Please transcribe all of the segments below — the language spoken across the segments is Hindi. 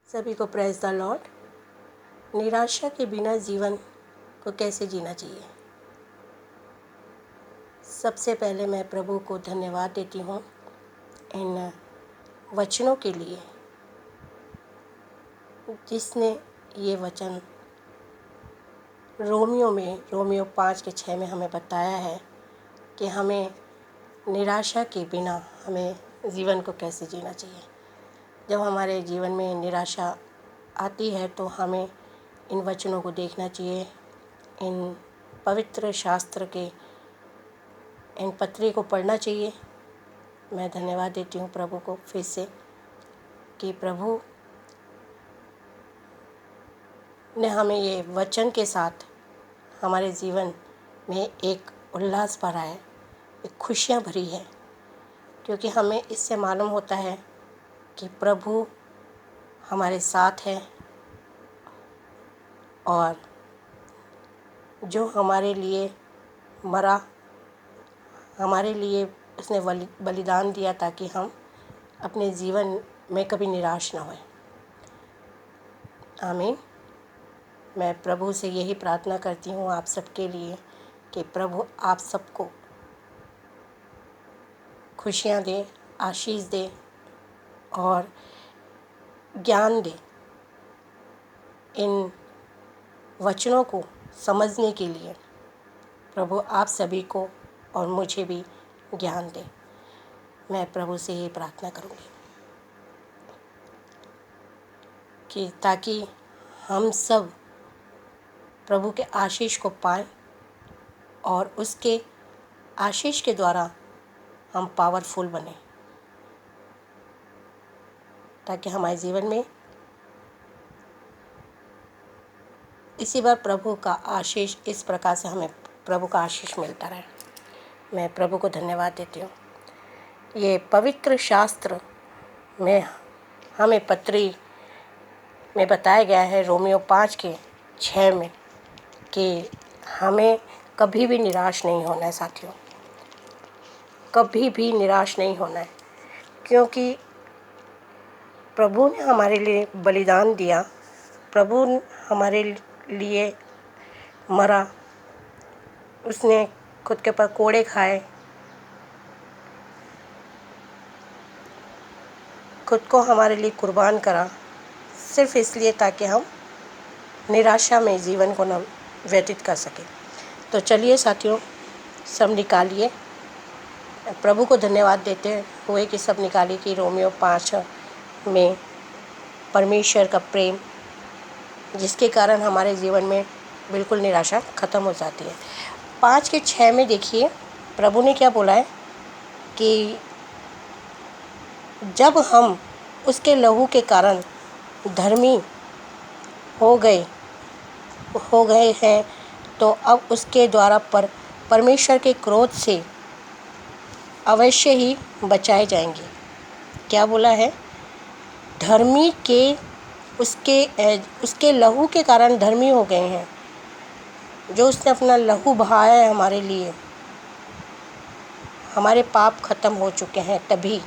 सभी को प्रेज़ द लॉर्ड। निराशा के बिना जीवन को कैसे जीना चाहिए। सबसे पहले मैं प्रभु को धन्यवाद देती हूँ इन वचनों के लिए, जिसने ये वचन रोमियो 5:6 में हमें बताया है कि हमें निराशा के बिना हमें जीवन को कैसे जीना चाहिए। जब हमारे जीवन में निराशा आती है तो हमें इन वचनों को देखना चाहिए, इन पवित्र शास्त्र के इन पत्री को पढ़ना चाहिए। मैं धन्यवाद देती हूँ प्रभु को फिर से कि प्रभु ने हमें ये वचन के साथ हमारे जीवन में एक उल्लास भरा है, एक खुशियाँ भरी है, क्योंकि हमें इससे मालूम होता है कि प्रभु हमारे साथ है और जो हमारे लिए मरा, हमारे लिए उसने बलिदान दिया ताकि हम अपने जीवन में कभी निराश ना हों। आमीन। मैं प्रभु से यही प्रार्थना करती हूँ आप सबके लिए कि प्रभु आप सबको खुशियाँ दे, आशीष दे और ज्ञान दे इन वचनों को समझने के लिए। प्रभु आप सभी को और मुझे भी ज्ञान दे। मैं प्रभु से ये प्रार्थना करूँगी कि ताकि हम सब प्रभु के आशीष को पाएं और उसके आशीष के द्वारा हम पावरफुल बने, ताकि हमारे जीवन में इसी बार प्रभु का आशीष इस प्रकार से हमें प्रभु का आशीष मिलता रहे। मैं प्रभु को धन्यवाद देती हूँ। ये पवित्र शास्त्र में हमें पत्री में बताया गया है रोमियो 5:6 में कि हमें कभी भी निराश नहीं होना है साथियों, कभी भी निराश नहीं होना है, क्योंकि प्रभु ने हमारे लिए बलिदान दिया, प्रभु ने हमारे लिए मरा, उसने खुद के ऊपर कोड़े खाए, खुद को हमारे लिए कुर्बान करा, सिर्फ इसलिए ताकि हम निराशा में जीवन को न व्यतीत कर सकें। तो चलिए साथियों, सब निकालिए, प्रभु को धन्यवाद देते हुए कि सब निकालिए कि रोमियो 5 में परमेश्वर का प्रेम, जिसके कारण हमारे जीवन में बिल्कुल निराशा ख़त्म हो जाती है। 5:6 में देखिए प्रभु ने क्या बोला है कि जब हम उसके लहू के कारण धर्मी हो गए हैं तो अब उसके द्वारा परमेश्वर के क्रोध से अवश्य ही बचाए जाएंगे। क्या बोला है? धर्मी के उसके लहू के कारण धर्मी हो गए हैं, जो उसने अपना लहू बहाया है हमारे लिए, हमारे पाप खत्म हो चुके हैं। तभी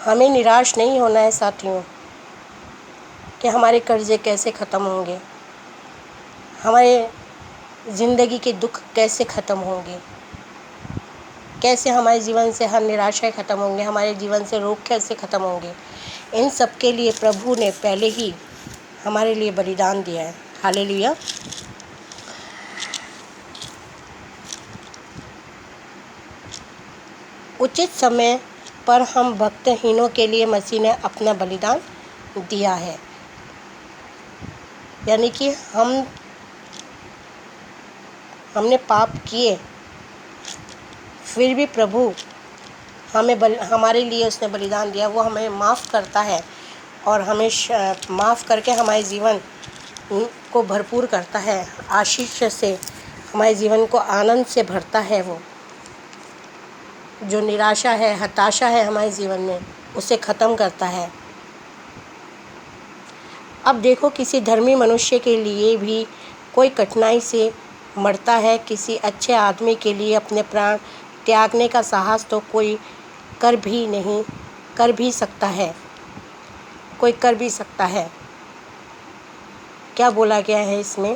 हमें निराश नहीं होना है साथियों कि हमारे कर्जे कैसे ख़त्म होंगे, हमारे ज़िंदगी के दुख कैसे ख़त्म होंगे, कैसे हमारे जीवन से हर निराशाएं ख़त्म होंगे, हमारे जीवन से रोग कैसे ख़त्म होंगे। इन सब के लिए प्रभु ने पहले ही हमारे लिए बलिदान दिया है। हालेलुया। उचित समय पर हम भक्तहीनों के लिए मसीह ने अपना बलिदान दिया है, यानी कि हमने पाप किए, फिर भी प्रभु हमारे लिए उसने बलिदान दिया। वो हमें माफ़ करता है और हमें माफ़ करके हमारे जीवन को भरपूर करता है, आशीष से हमारे जीवन को आनंद से भरता है। वो जो निराशा है, हताशा है हमारे जीवन में, उसे ख़त्म करता है। अब देखो, किसी धर्मी मनुष्य के लिए भी कोई कठिनाई से मरता है, किसी अच्छे आदमी के लिए अपने प्राण त्यागने का साहस तो कोई कर भी सकता है। कोई कर भी सकता है। क्या बोला गया है इसमें,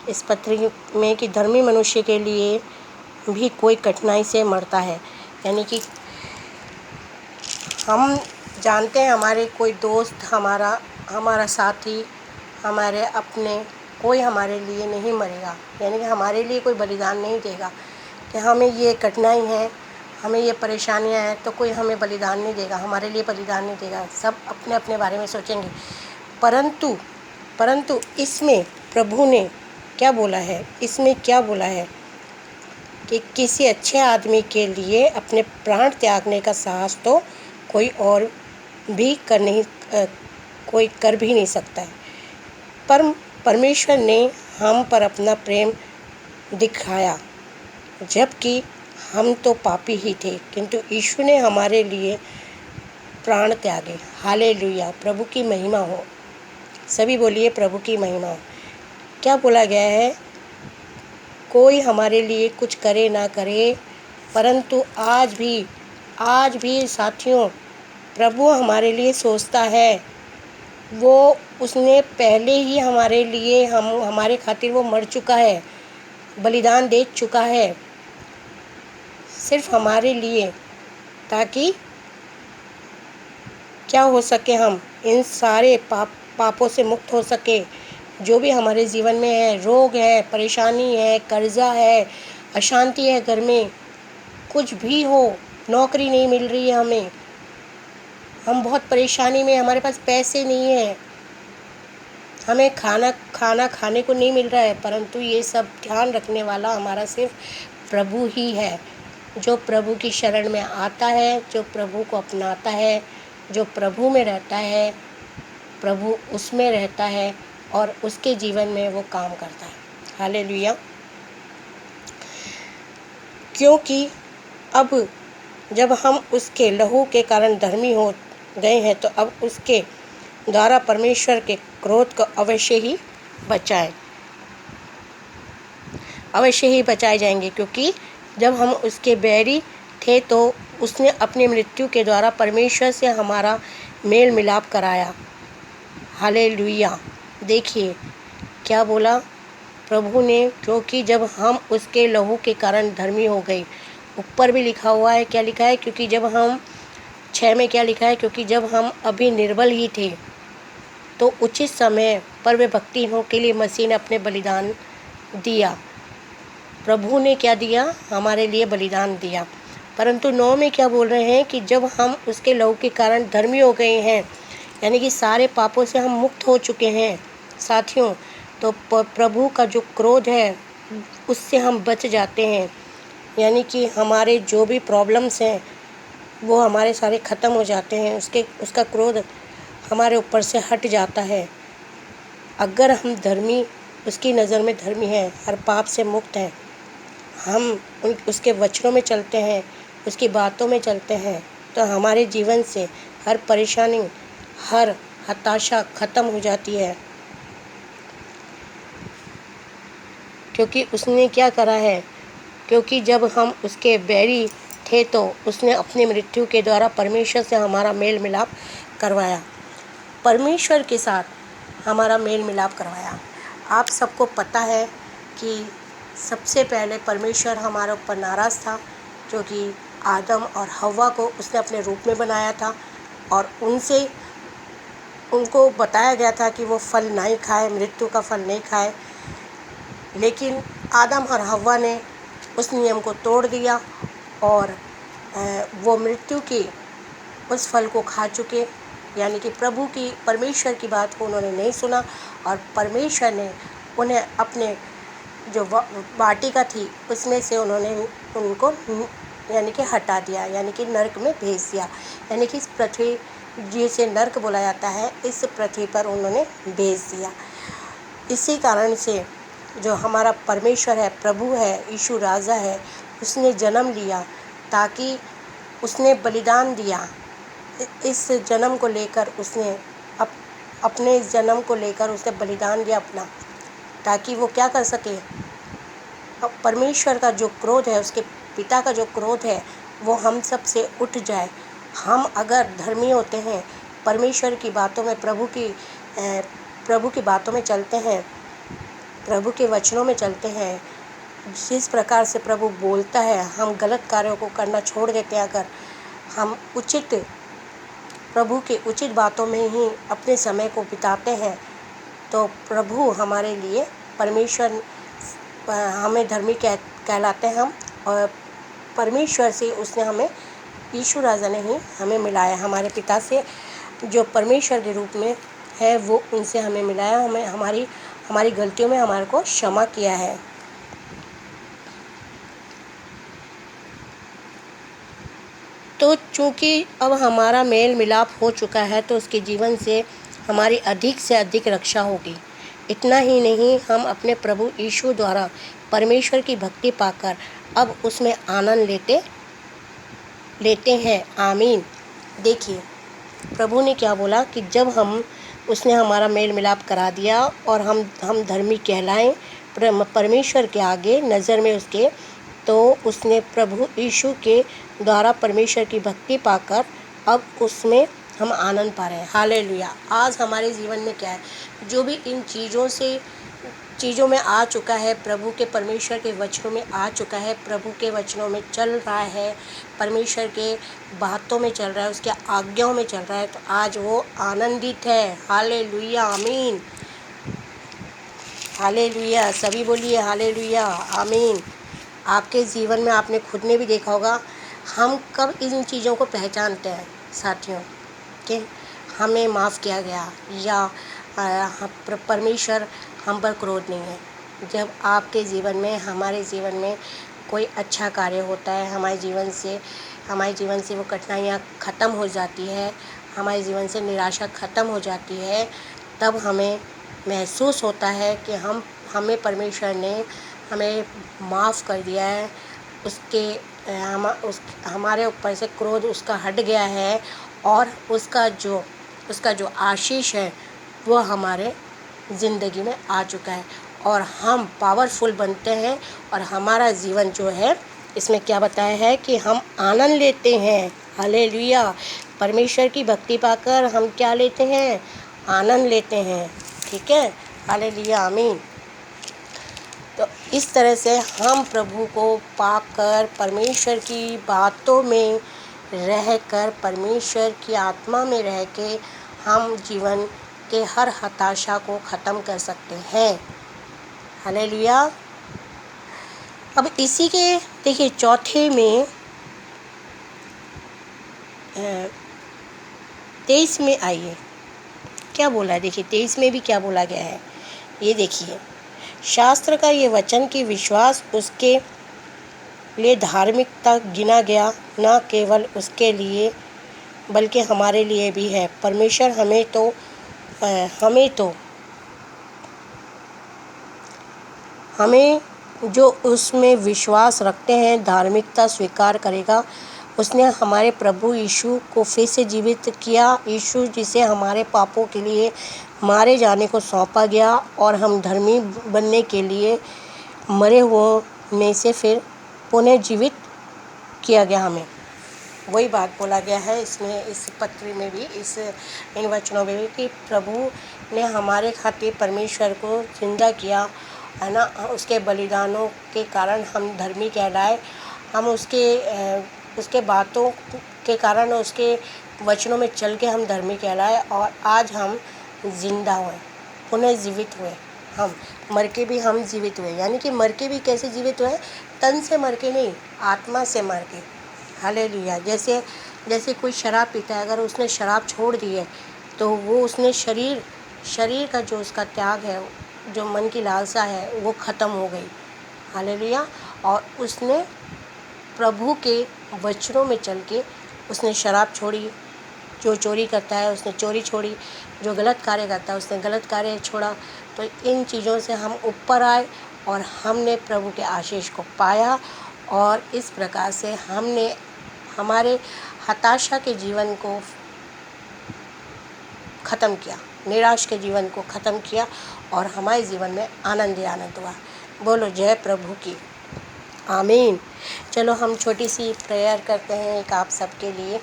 इस पत्री में, कि धर्मी मनुष्य के लिए भी कोई कठिनाई से मरता है। यानी कि हम जानते हैं हमारे कोई दोस्त, हमारा साथी, हमारे अपने, कोई हमारे लिए नहीं मरेगा, यानी कि हमारे लिए कोई बलिदान नहीं देगा। कि हमें ये कठिनाई है, हमें ये परेशानियां हैं, तो कोई हमें बलिदान नहीं देगा, हमारे लिए बलिदान नहीं देगा। सब अपने अपने बारे में सोचेंगे। परंतु इसमें प्रभु ने क्या बोला है, इसमें क्या बोला है कि किसी अच्छे आदमी के लिए अपने प्राण त्यागने का साहस तो कोई और भी कोई कर भी नहीं सकता है। पर परमेश्वर ने हम पर अपना प्रेम दिखाया, जबकि हम तो पापी ही थे, किंतु यीशु ने हमारे लिए प्राण त्यागे। हालेलुया, प्रभु की महिमा हो। सभी बोलिए, प्रभु की महिमा हो। क्या बोला गया है, कोई हमारे लिए कुछ करे ना करे, परंतु आज भी साथियों, प्रभु हमारे लिए सोचता है। उसने पहले ही हमारे लिए, हमारे खातिर वो मर चुका है, बलिदान दे चुका है, सिर्फ हमारे लिए, ताकि क्या हो सके, हम इन सारे पापों से मुक्त हो सके। जो भी हमारे जीवन में है, रोग है, परेशानी है, कर्जा है, अशांति है, घर में कुछ भी हो, नौकरी नहीं मिल रही है हमें, हम बहुत परेशानी में, हमारे पास पैसे नहीं है, हमें खाना खाने को नहीं मिल रहा है, परंतु ये सब ध्यान रखने वाला हमारा सिर्फ प्रभु ही है। जो प्रभु की शरण में आता है, जो प्रभु को अपनाता है, जो प्रभु में रहता है, प्रभु उसमें रहता है और उसके जीवन में वो काम करता है। हालेलुया। क्योंकि अब जब हम उसके लहू के कारण धर्मी हो गए हैं, तो अब उसके द्वारा परमेश्वर के क्रोध को अवश्य ही बचाए जाएंगे। क्योंकि जब हम उसके बैरी थे, तो उसने अपनी मृत्यु के द्वारा परमेश्वर से हमारा मेल मिलाप कराया। हालेलुया। देखिए क्या बोला प्रभु ने, क्योंकि जब हम उसके लहू के कारण धर्मी हो गए। ऊपर भी लिखा हुआ है, क्या लिखा है, क्योंकि जब हम 6 में क्या लिखा है, क्योंकि जब हम अभी निर्बल ही थे, तो उचित समय पर वे भक्तिहीनों के लिए मसीह ने अपने बलिदान दिया। प्रभु ने क्या दिया, हमारे लिए बलिदान दिया। परंतु 9 में क्या बोल रहे हैं कि जब हम उसके लहू के कारण धर्मी हो गए हैं, यानी कि सारे पापों से हम मुक्त हो चुके हैं साथियों, तो प्रभु का जो क्रोध है उससे हम बच जाते हैं। यानी कि हमारे जो भी प्रॉब्लम्स हैं वो हमारे सारे ख़त्म हो जाते हैं, उसका क्रोध हमारे ऊपर से हट जाता है। अगर हम धर्मी, उसकी नज़र में धर्मी हैं, हर पाप से मुक्त हैं, हम उसके वचनों में चलते हैं, उसकी बातों में चलते हैं, तो हमारे जीवन से हर परेशानी, हर हताशा ख़त्म हो जाती है। क्योंकि उसने क्या करा है, क्योंकि जब हम उसके बैरी थे, तो उसने अपनी मृत्यु के द्वारा परमेश्वर से हमारा मेल मिलाप करवाया, परमेश्वर के साथ हमारा मेल मिलाप करवाया। आप सबको पता है कि सबसे पहले परमेश्वर हमारे ऊपर नाराज़ था, क्योंकि आदम और हव्वा को उसने अपने रूप में बनाया था और उनको बताया गया था कि वो फल नहीं खाए, मृत्यु का फल नहीं खाए। लेकिन आदम और हव्वा ने उस नियम को तोड़ दिया और वो मृत्यु की उस फल को खा चुके। यानी कि परमेश्वर की बात को उन्होंने नहीं सुना और परमेश्वर ने उन्हें अपने जो वाटिका थी उसमें से उनको यानी कि हटा दिया, यानी कि नरक में भेज दिया। यानी कि इस पृथ्वी जिसे नरक बोला जाता है, इस पृथ्वी पर उन्होंने भेज दिया। इसी कारण से जो हमारा परमेश्वर है, प्रभु है, यीशु राजा है, उसने जन्म लिया, ताकि उसने बलिदान दिया। इस जन्म को लेकर उसने अपने जन्म को लेकर उसने बलिदान दिया अपना, ताकि वो क्या कर सके, परमेश्वर का जो क्रोध है, उसके पिता का जो क्रोध है, वो हम सब से उठ जाए। हम अगर धर्मी होते हैं परमेश्वर की बातों में, प्रभु की बातों में चलते हैं, प्रभु के वचनों में चलते हैं, जिस प्रकार से प्रभु बोलता है, हम गलत कार्यों को करना छोड़ देते हैं, अगर हम प्रभु के उचित बातों में ही अपने समय को बिताते हैं, तो प्रभु हमारे लिए, परमेश्वर हमें धर्मी कहलाते हैं हम, और परमेश्वर से उसने हमें, यीशु राजा ने ही हमें मिलाया, हमारे पिता से जो परमेश्वर के रूप में है वो उनसे हमें मिलाया, हमें हमारी गलतियों में हमारे को क्षमा किया है। तो चूँकि अब हमारा मेल मिलाप हो चुका है, तो उसके जीवन से हमारी अधिक से अधिक रक्षा होगी। इतना ही नहीं, हम अपने प्रभु यीशु द्वारा परमेश्वर की भक्ति पाकर अब उसमें आनंद लेते हैं। आमीन। देखिए प्रभु ने क्या बोला कि जब उसने हमारा मेल मिलाप करा दिया और हम धर्मी कहलाएं परमेश्वर के आगे, नज़र में उसके, तो उसने प्रभु यीशु के द्वारा परमेश्वर की भक्ति पाकर अब उसमें हम आनंद पा रहे हैं। हालेलुया। आज हमारे जीवन में क्या है, जो भी इन चीज़ों में आ चुका है, प्रभु के, परमेश्वर के वचनों में आ चुका है, प्रभु के वचनों में चल रहा है, परमेश्वर के बातों में चल रहा है, उसके आज्ञाओं में चल रहा है, तो आज वो आनंदित है। हालेलुया। आमीन। हालेलुया। सभी बोलिए हालेलुया। आमीन। आपके जीवन में आपने खुद ने भी देखा होगा, हम कब इन चीज़ों को पहचानते हैं साथियों, कि हमें माफ़ किया गया या परमेश्वर हम पर क्रोध नहीं है। जब आपके जीवन में, हमारे जीवन में कोई अच्छा कार्य होता है, हमारे जीवन से वो कठिनाइयाँ ख़त्म हो जाती है, हमारे जीवन से निराशा ख़त्म हो जाती है, तब हमें महसूस होता है कि हमें परमेश्वर ने हमें माफ़ कर दिया है, हमारे ऊपर से क्रोध उसका हट गया है, और उसका जो आशीष है वो हमारे ज़िंदगी में आ चुका है, और हम पावरफुल बनते हैं, और हमारा जीवन जो है, इसमें क्या बताया है कि हम आनंद लेते हैं। हालेलुया। परमेश्वर की भक्ति पाकर हम क्या लेते हैं? आनंद लेते हैं। ठीक है। हालेलुया। आमीन। तो इस तरह से हम प्रभु को पाकर, परमेश्वर की बातों में रहकर, परमेश्वर की आत्मा में रह के, हम जीवन के हर हताशा को ख़त्म कर सकते हैं। हालेलुया। अब इसी के देखिए चौथे में 23 में आइए क्या बोला है। देखिए 23 में भी क्या बोला गया है, ये देखिए। शास्त्र का ये वचन कि विश्वास उसके लिए धार्मिकता गिना गया, न केवल उसके लिए बल्कि हमारे लिए भी है। परमेश्वर हमें जो उसमें विश्वास रखते हैं धार्मिकता स्वीकार करेगा। उसने हमारे प्रभु यीशु को फिर से जीवित किया, यीशु जिसे हमारे पापों के लिए मारे जाने को सौंपा गया, और हम धर्मी बनने के लिए मरे हुओं में से फिर पुनः जीवित किया गया। हमें वही बात बोला गया है इसमें, इस पत्र में भी, इन वचनों में भी, कि प्रभु ने हमारे खातिर परमेश्वर को जिंदा किया है ना। उसके बलिदानों के कारण हम धर्मी कहलाए, हम उसके बातों के कारण, उसके वचनों में चल के हम धर्मी कहलाए, और आज हम जिंदा हुए, पुनः जीवित हुए। हम मर के भी हम जीवित हुए। यानी कि मर के भी कैसे जीवित हुए? तन से मर के नहीं, आत्मा से मर के। हालेलुया। जैसे कोई शराब पीता है, अगर उसने शराब छोड़ दी है, तो वो उसने शरीर का जो उसका त्याग है, जो मन की लालसा है, वो ख़त्म हो गई। हालेलुया। और उसने प्रभु के वचनों में चल के उसने शराब छोड़ी। जो चोरी करता है उसने चोरी छोड़ी, जो गलत कार्य करता है उसने गलत कार्य छोड़ा। तो इन चीज़ों से हम ऊपर आए और हमने प्रभु के आशीष को पाया, और इस प्रकार से हमने हमारे हताशा के जीवन को ख़त्म किया, निराश के जीवन को ख़त्म किया, और हमारे जीवन में आनंद ही आनंद हुआ। बोलो जय प्रभु की। आमीन। चलो हम छोटी सी प्रेयर करते हैं एक आप सबके लिए।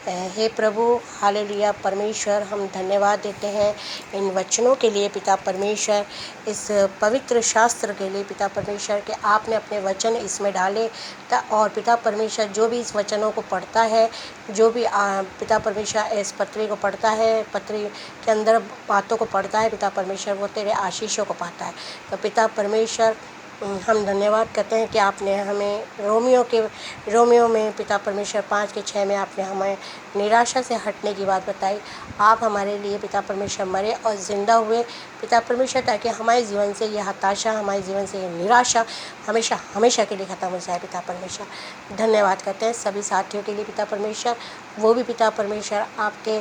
हे प्रभु, हालेलुया परमेश्वर, हम धन्यवाद देते हैं इन वचनों के लिए पिता परमेश्वर, इस पवित्र शास्त्र के लिए पिता परमेश्वर कि आपने अपने वचन इसमें डाले और पिता परमेश्वर जो भी इस वचनों को पढ़ता है, जो भी पिता परमेश्वर इस पत्री को पढ़ता है, पत्री के अंदर बातों को पढ़ता है पिता परमेश्वर, वो तेरे आशीषों को पाता है। तो पिता परमेश्वर, हम धन्यवाद करते हैं कि आपने हमें रोमियो में पिता परमेश्वर 5:6 में आपने हमें निराशा से हटने की बात बताई। आप हमारे लिए पिता परमेश्वर मरे और ज़िंदा हुए पिता परमेश्वर, ताकि हमारे जीवन से ये हताशा, हमारे जीवन से ये निराशा हमेशा हमेशा के लिए ख़त्म हो जाए पिता परमेश्वर। धन्यवाद करते हैं सभी साथियों के लिए पिता परमेश्वर, वो भी पिता परमेश्वर आपके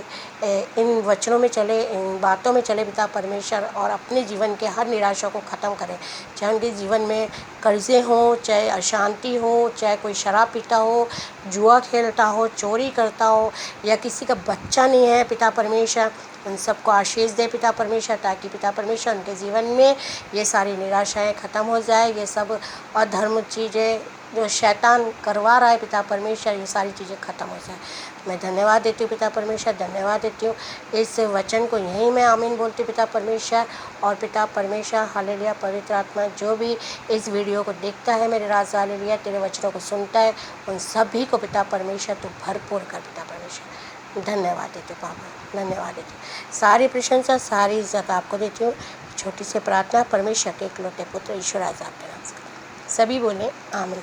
इन वचनों में चले, इन बातों में चले पिता परमेश्वर, और अपने जीवन के हर निराशा को ख़त्म करें। चाहे उनके जीवन में कर्ज़े हों, चाहे अशांति हो, चाहे कोई शराब पीता हो, जुआ खेलता हो, चोरी करता हो, या किसी का बच्चा नहीं है पिता परमेश्वर, उन सबको आशीष दे पिता परमेश्वर, ताकि पिता परमेश्वर उनके जीवन में ये सारी निराशाएं ख़त्म हो जाए। ये सब अधर्म चीज़ें जो शैतान करवा रहा है पिता परमेश्वर, ये सारी चीज़ें ख़त्म हो जाए। मैं धन्यवाद देती हूँ पिता परमेश्वर, धन्यवाद देती हूँ इस वचन को यहीं मैं आमीन बोलती हूँ पिता परमेश्वर। और पिता परमेश्वर हालेलुया पवित्र आत्मा जो भी इस वीडियो को देखता है मेरे राजा हालेलुया, तेरे वचनों को सुनता है, उन सभी को पिता परमेश्वर तू भरपूर कर पिता परमेश्वर। धन्यवाद देते पापा, धन्यवाद देती, सारी प्रशंसा सारी इज्जत आपको देती हूँ। छोटी सी प्रार्थना परमेश्वर के इकलौते पुत्र ईश्वर आजाद के नाम से, सभी बोले आमीन।